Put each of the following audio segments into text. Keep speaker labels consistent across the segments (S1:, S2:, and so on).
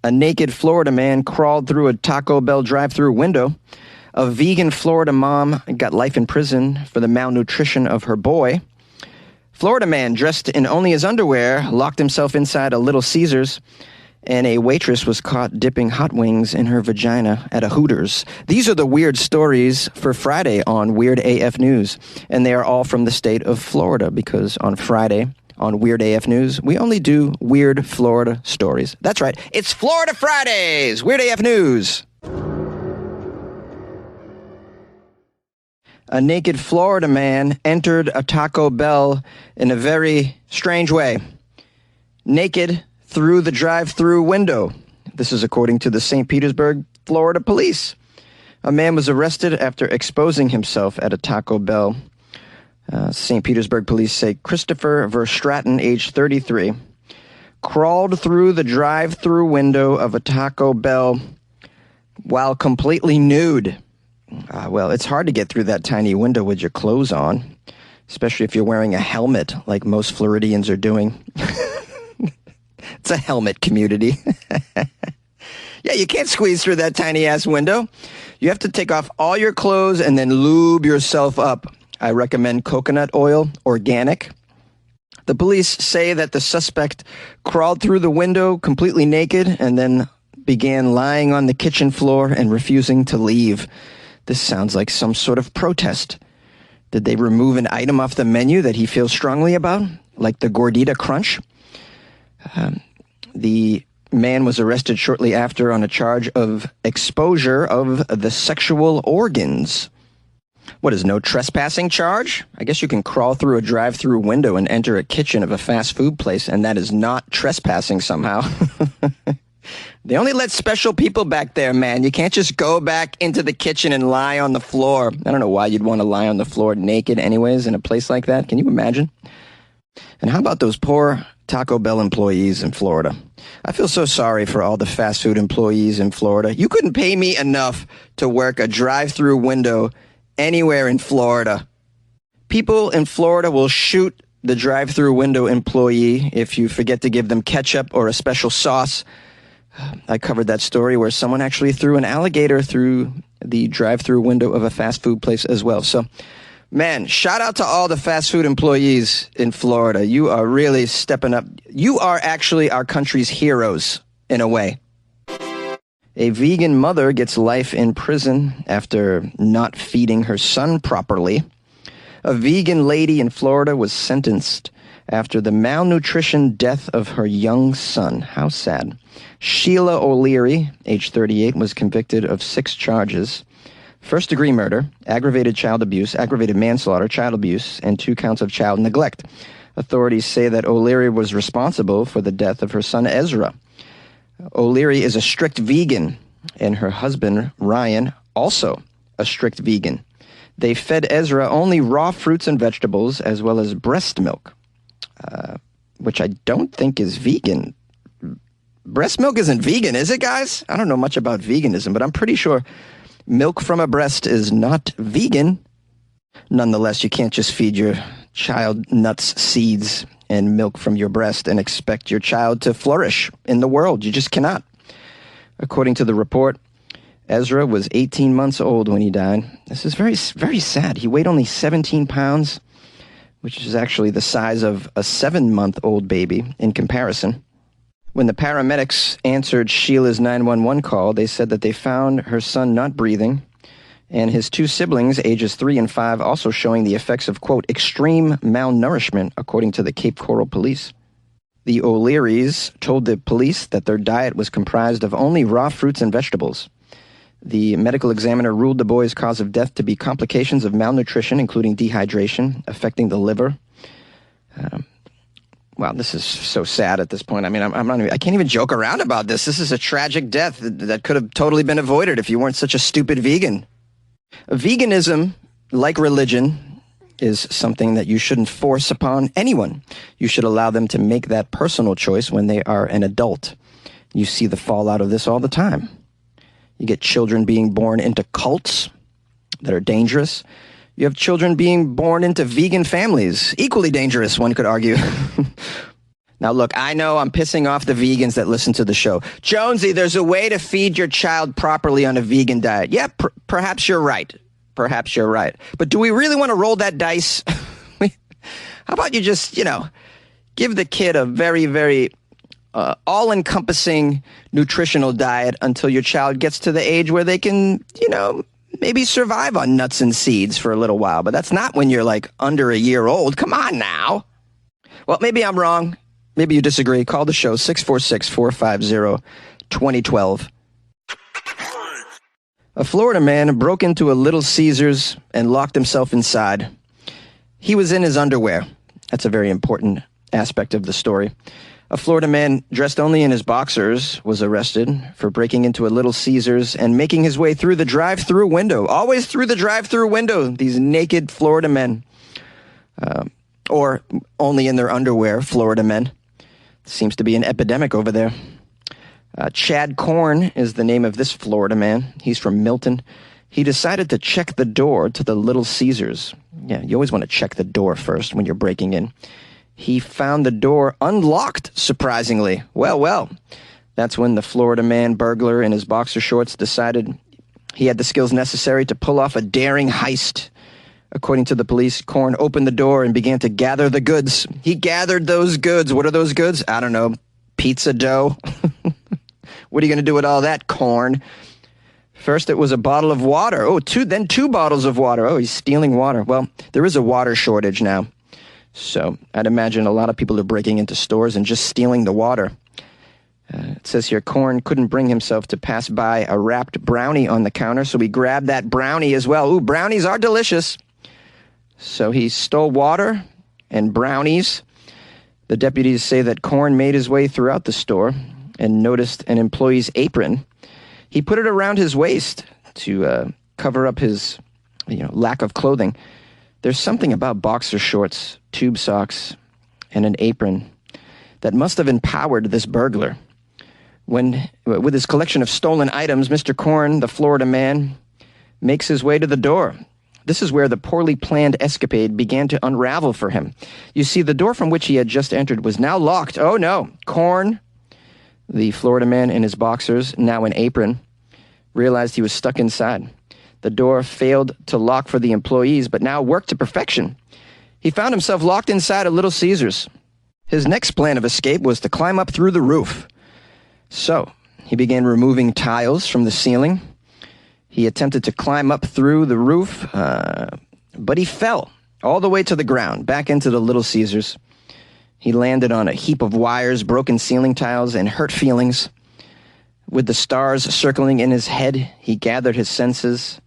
S1: A naked Florida man crawled through a Taco Bell drive-thru window. A vegan Florida mom got life in prison for the malnutrition of her boy. Florida man dressed in only his underwear locked himself inside a Little Caesars. And a waitress was caught dipping hot wings in her vagina at a Hooters. These are the weird stories for Friday on Weird AF News. And they are all from the state of Florida, because on Friday, on Weird AF News, we only do weird Florida stories. That's right, it's Florida Fridays! Weird AF News! A naked Florida man entered a Taco Bell in a very strange way. Naked through the drive-thru window. This is according to the St. Petersburg, Florida police. A man was arrested after exposing himself at a Taco Bell. St. Petersburg police say Christopher Verstraten, age 33, crawled through the drive-thru window of a Taco Bell while completely nude. Well, it's hard to get through that tiny window with your clothes on, especially if you're wearing a helmet like most Floridians are doing. It's a helmet community. Yeah, you can't squeeze through that tiny-ass window. You have to take off all your clothes and then lube yourself up. I recommend coconut oil, organic. The police say that the suspect crawled through the window completely naked and then began lying on the kitchen floor and refusing to leave. This sounds like some sort of protest. Did they remove an item off the menu that he feels strongly about, like the Gordita Crunch? The man was arrested shortly after on a charge of exposure of the sexual organs. What is no trespassing charge? I guess you can crawl through a drive-thru window and enter a kitchen of a fast food place, and that is not trespassing somehow. They only let special people back there, man. You can't just go back into the kitchen and lie on the floor. I don't know why you'd want to lie on the floor naked anyways in a place like that. Can you imagine? And how about those poor Taco Bell employees in Florida? I feel so sorry for all the fast food employees in Florida. You couldn't pay me enough to work a drive-thru window anywhere in Florida. People in Florida will shoot the drive-thru window employee if you forget to give them ketchup or a special sauce. I covered that story where someone actually threw an alligator through the drive-thru window of a fast food place as well. So, man, shout out to all the fast food employees in Florida. You are really stepping up. You are actually our country's heroes, in a way. A vegan mother gets life in prison after not feeding her son properly. A vegan lady in Florida was sentenced after the malnutrition death of her young son. How sad. Sheila O'Leary, age 38, was convicted of 6 charges. First-degree murder, aggravated child abuse, aggravated manslaughter, child abuse, and 2 counts of child neglect. Authorities say that O'Leary was responsible for the death of her son Ezra. O'Leary is a strict vegan, and her husband, Ryan, also a strict vegan. They fed Ezra only raw fruits and vegetables, as well as breast milk, which I don't think is vegan. Breast milk isn't vegan, is it, guys? I don't know much about veganism, but I'm pretty sure milk from a breast is not vegan. Nonetheless, you can't just feed your child nuts, seeds, and milk from your breast and expect your child to flourish in the world. You just cannot. According to the report, Ezra was 18 months old when he died. This is very, very sad. He weighed only 17 pounds, which is actually the size of a 7-month-old baby in comparison. When the paramedics answered Sheila's 911 call, they said that they found her son not breathing, and his 2 siblings, ages 3 and 5, also showing the effects of, quote, extreme malnourishment, according to the Cape Coral police. The O'Learys told the police that their diet was comprised of only raw fruits and vegetables. The medical examiner ruled the boy's cause of death to be complications of malnutrition, including dehydration, affecting the liver. Wow, this is so sad at this point. I mean, I can't even joke around about this. This is a tragic death that could have totally been avoided if you weren't such a stupid vegan. Veganism, like religion, is something that you shouldn't force upon anyone. You should allow them to make that personal choice when they are an adult. You see the fallout of this all the time. You get children being born into cults that are dangerous. You have children being born into vegan families, equally dangerous, one could argue. Now, look, I know I'm pissing off the vegans that listen to the show. Jonesy, there's a way to feed your child properly on a vegan diet. Yeah, perhaps you're right. Perhaps you're right. But do we really want to roll that dice? How about you just, give the kid a very, very all-encompassing nutritional diet until your child gets to the age where they can, maybe survive on nuts and seeds for a little while. But that's not when you're like under a year old. Come on now. Well, maybe I'm wrong. Maybe you disagree. Call the show 646-450-2012. A Florida man broke into a Little Caesars and locked himself inside. He was in his underwear. That's a very important aspect of the story. A Florida man dressed only in his boxers was arrested for breaking into a Little Caesars and making his way through the drive-thru window. Always through the drive-thru window, these naked Florida men. Or only in their underwear, Florida men. Seems to be an epidemic over there. Chad Korn is the name of this Florida man. He's from Milton. He decided to check the door to the Little Caesars. Yeah, you always want to check the door first when you're breaking in. He found the door unlocked, surprisingly. Well. That's when the Florida man burglar in his boxer shorts decided he had the skills necessary to pull off a daring heist. According to the police, Korn opened the door and began to gather the goods. He gathered those goods. What are those goods? I don't know. Pizza dough? What are you going to do with all that, Korn? First, it was a bottle of water. Then two bottles of water. Oh, he's stealing water. Well, there is a water shortage now. So I'd imagine a lot of people are breaking into stores and just stealing the water. It says here, Korn couldn't bring himself to pass by a wrapped brownie on the counter, so he grabbed that brownie as well. Ooh, brownies are delicious. So he stole water and brownies. The deputies say that Korn made his way throughout the store and noticed an employee's apron. He put it around his waist to cover up his lack of clothing. There's something about boxer shorts, tube socks, and an apron that must have empowered this burglar. With his collection of stolen items, Mr. Korn, the Florida man, makes his way to the door. This is where the poorly planned escapade began to unravel for him. You see, the door from which he had just entered was now locked. Oh no, Korn, the Florida man in his boxers, now an apron, realized he was stuck inside. The door failed to lock for the employees, but now worked to perfection. He found himself locked inside a Little Caesars. His next plan of escape was to climb up through the roof. So, he began removing tiles from the ceiling. He attempted to climb up through the roof, but he fell all the way to the ground, back into the Little Caesars. He landed on a heap of wires, broken ceiling tiles, and hurt feelings. With the stars circling in his head, he gathered his senses.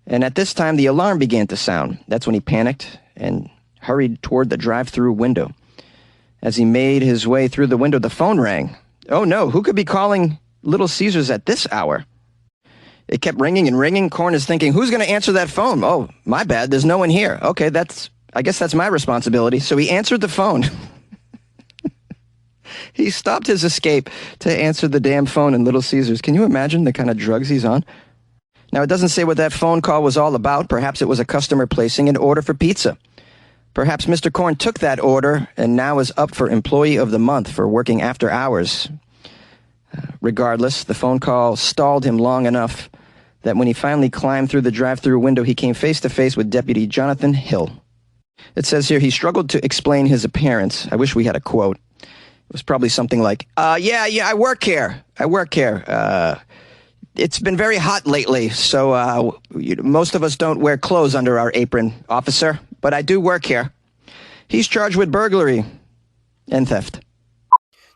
S1: And at this time, the alarm began to sound. That's when he panicked and hurried toward the drive-thru window. As he made his way through the window, the phone rang. Oh no, who could be calling Little Caesars at this hour? It kept ringing and ringing. Korn is thinking, who's going to answer that phone? Oh, my bad, there's no one here. Okay, I guess that's my responsibility. So he answered the phone. He stopped his escape to answer the damn phone in Little Caesars. Can you imagine the kind of drugs he's on? Now, it doesn't say what that phone call was all about. Perhaps it was a customer placing an order for pizza. Perhaps Mr. Korn took that order and now is up for Employee of the Month for working after hours. Regardless, the phone call stalled him long enough that when he finally climbed through the drive-thru window, he came face-to-face with Deputy Jonathan Hill. It says here he struggled to explain his appearance. I wish we had a quote. It was probably something like, yeah, I work here. It's been very hot lately, so most of us don't wear clothes under our apron, officer, but I do work here. He's charged with burglary and theft.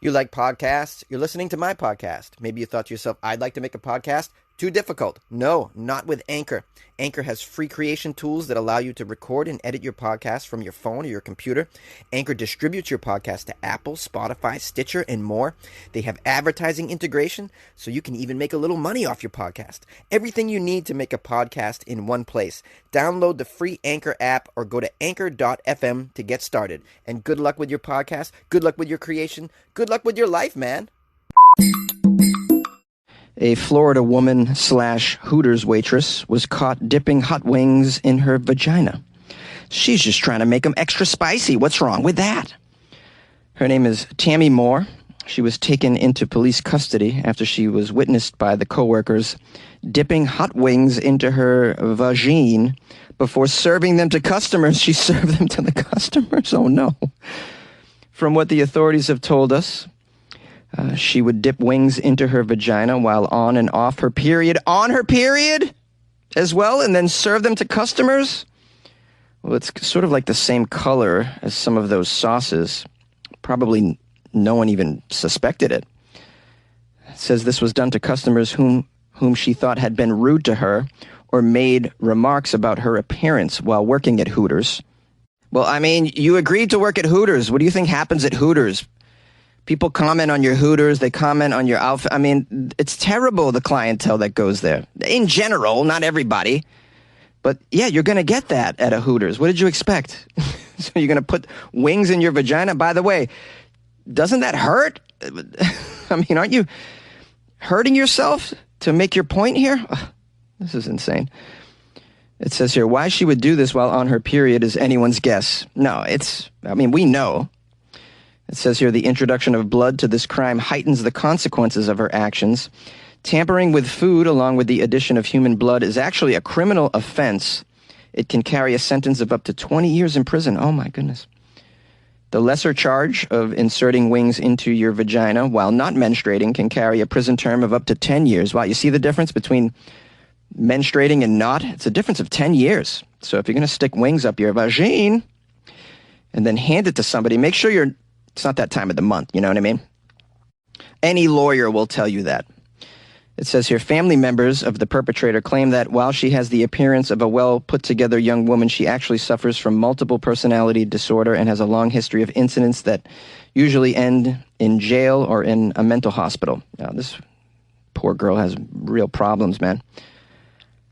S1: You like podcasts? You're listening to my podcast. Maybe you thought to yourself, I'd like to make a podcast. Too difficult. No, not with Anchor. Anchor has free creation tools that allow you to record and edit your podcast from your phone or your computer. Anchor distributes your podcast to Apple, Spotify, Stitcher, and more. They have advertising integration, so you can even make a little money off your podcast. Everything you need to make a podcast in one place. Download the free Anchor app or go to anchor.fm to get started. And good luck with your podcast. Good luck with your creation. Good luck with your life, man. A Florida woman / Hooters waitress was caught dipping hot wings in her vagina. She's just trying to make them extra spicy. What's wrong with that? Her name is Tammy Moore. She was taken into police custody after she was witnessed by the coworkers dipping hot wings into her vagina before serving them to customers. She served them to the customers? Oh, no. From what the authorities have told us, she would dip wings into her vagina while on and off her period. On her period as well, and then serve them to customers? Well, it's sort of like the same color as some of those sauces. Probably no one even suspected it. It says this was done to customers whom she thought had been rude to her or made remarks about her appearance while working at Hooters. Well, I mean, you agreed to work at Hooters. What do you think happens at Hooters? People comment on your Hooters. They comment on your outfit. I mean, it's terrible, the clientele that goes there. In general, not everybody. But yeah, you're going to get that at a Hooters. What did you expect? So you're going to put wings in your vagina? By the way, doesn't that hurt? I mean, aren't you hurting yourself to make your point here? Ugh, this is insane. It says here, why she would do this while on her period is anyone's guess. No, we know. It says here, the introduction of blood to this crime heightens the consequences of her actions. Tampering with food along with the addition of human blood is actually a criminal offense. It can carry a sentence of up to 20 years in prison. Oh, my goodness. The lesser charge of inserting wings into your vagina while not menstruating can carry a prison term of up to 10 years. Wow, you see the difference between menstruating and not? It's a difference of 10 years. So if you're going to stick wings up your vagina and then hand it to somebody, make sure it's not that time of the month, you know what I mean? Any lawyer will tell you that. It says here, family members of the perpetrator claim that while she has the appearance of a well-put-together young woman, she actually suffers from multiple personality disorder and has a long history of incidents that usually end in jail or in a mental hospital. Now, this poor girl has real problems, man.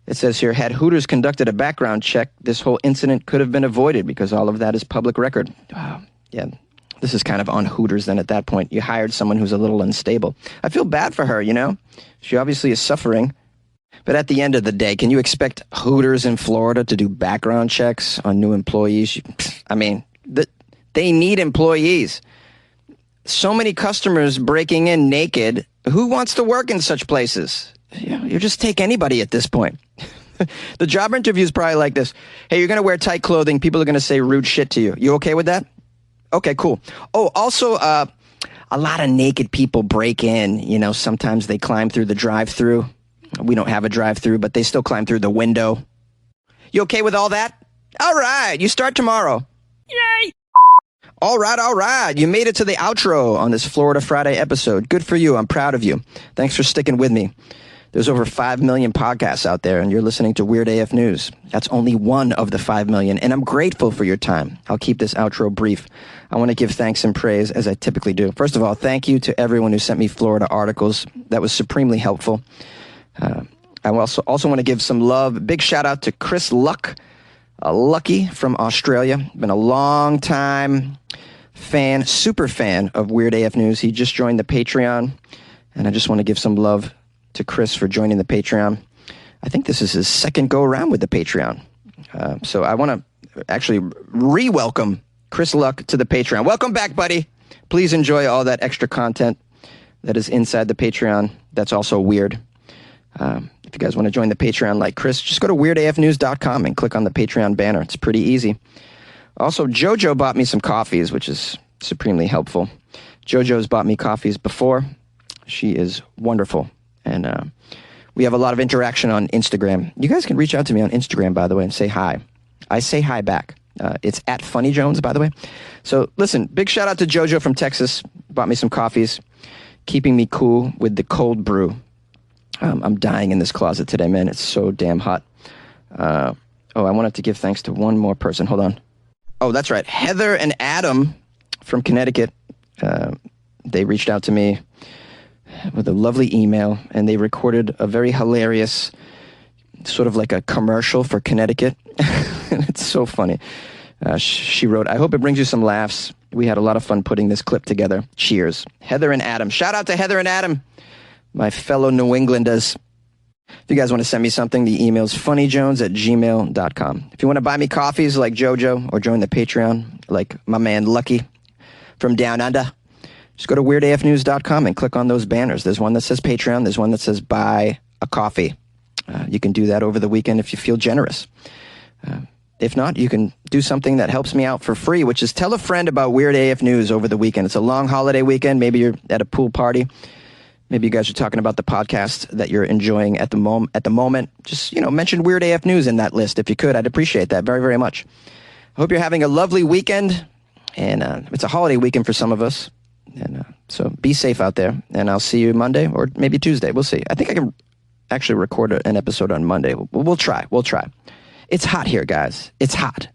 S1: It says here, had Hooters conducted a background check, this whole incident could have been avoided because all of that is public record. Wow. Yeah, this is kind of on Hooters then at that point. You hired someone who's a little unstable. I feel bad for her, you know? She obviously is suffering. But at the end of the day, can you expect Hooters in Florida to do background checks on new employees? I mean, they need employees. So many customers breaking in naked. Who wants to work in such places? You just take anybody at this point. The job interview is probably like this. Hey, you're going to wear tight clothing. People are going to say rude shit to you. You okay with that? Okay, cool. Oh, also, a lot of naked people break in. You know, sometimes they climb through the drive-thru. We don't have a drive-thru, but they still climb through the window. You okay with all that? All right, you start tomorrow. Yay! All right. You made it to the outro on this Florida Friday episode. Good for you. I'm proud of you. Thanks for sticking with me. There's over 5 million podcasts out there, and you're listening to Weird AF News. That's only one of the 5 million, and I'm grateful for your time. I'll keep this outro brief. I want to give thanks and praise, as I typically do. First of all, thank you to everyone who sent me Florida articles. That was supremely helpful. I also want to give some love. Big shout-out to Chris Lucky from Australia. Been a long time fan, super fan of Weird AF News. He just joined the Patreon, and I just want to give some love to Chris for joining the Patreon. I think this is his second go-around with the Patreon. So I want to actually re-welcome Chris Luck to the Patreon. Welcome back, buddy. Please enjoy all that extra content that is inside the Patreon. That's also weird. If you guys want to join the Patreon like Chris, just go to weirdafnews.com and click on the Patreon banner. It's pretty easy. Also, JoJo bought me some coffees, which is supremely helpful. JoJo's bought me coffees before. She is wonderful. And we have a lot of interaction on Instagram. You guys can reach out to me on Instagram, by the way, and say hi. I say hi back. It's at Funny Jones, by the way. So listen, big shout out to JoJo from Texas. Bought me some coffees, keeping me cool with the cold brew. I'm dying in this closet today, man. It's so damn hot. I wanted to give thanks to one more person. Hold on. Oh, that's right. Heather and Adam from Connecticut. They reached out to me with a lovely email, and they recorded a very hilarious, sort of like a commercial for Connecticut. It's so funny. She wrote, I hope it brings you some laughs. We had a lot of fun putting this clip together. Cheers. Heather and Adam. Shout out to Heather and Adam, my fellow New Englanders. If you guys want to send me something, the email's funnyjones@gmail.com. If you want to buy me coffees like JoJo or join the Patreon like my man Lucky, from down under, just go to weirdafnews.com and click on those banners. There's one that says Patreon. There's one that says buy a coffee. You can do that over the weekend if you feel generous. If not, you can do something that helps me out for free, which is tell a friend about Weird AF News over the weekend. It's a long holiday weekend. Maybe you're at a pool party. Maybe you guys are talking about the podcast that you're enjoying at the moment. Just, mention Weird AF News in that list if you could. I'd appreciate that very, very much. I hope you're having a lovely weekend. And it's a holiday weekend for some of us. And so be safe out there. And I'll see you Monday or maybe Tuesday. We'll see. I think I can actually record an episode on Monday. We'll try. It's hot here, guys. It's hot.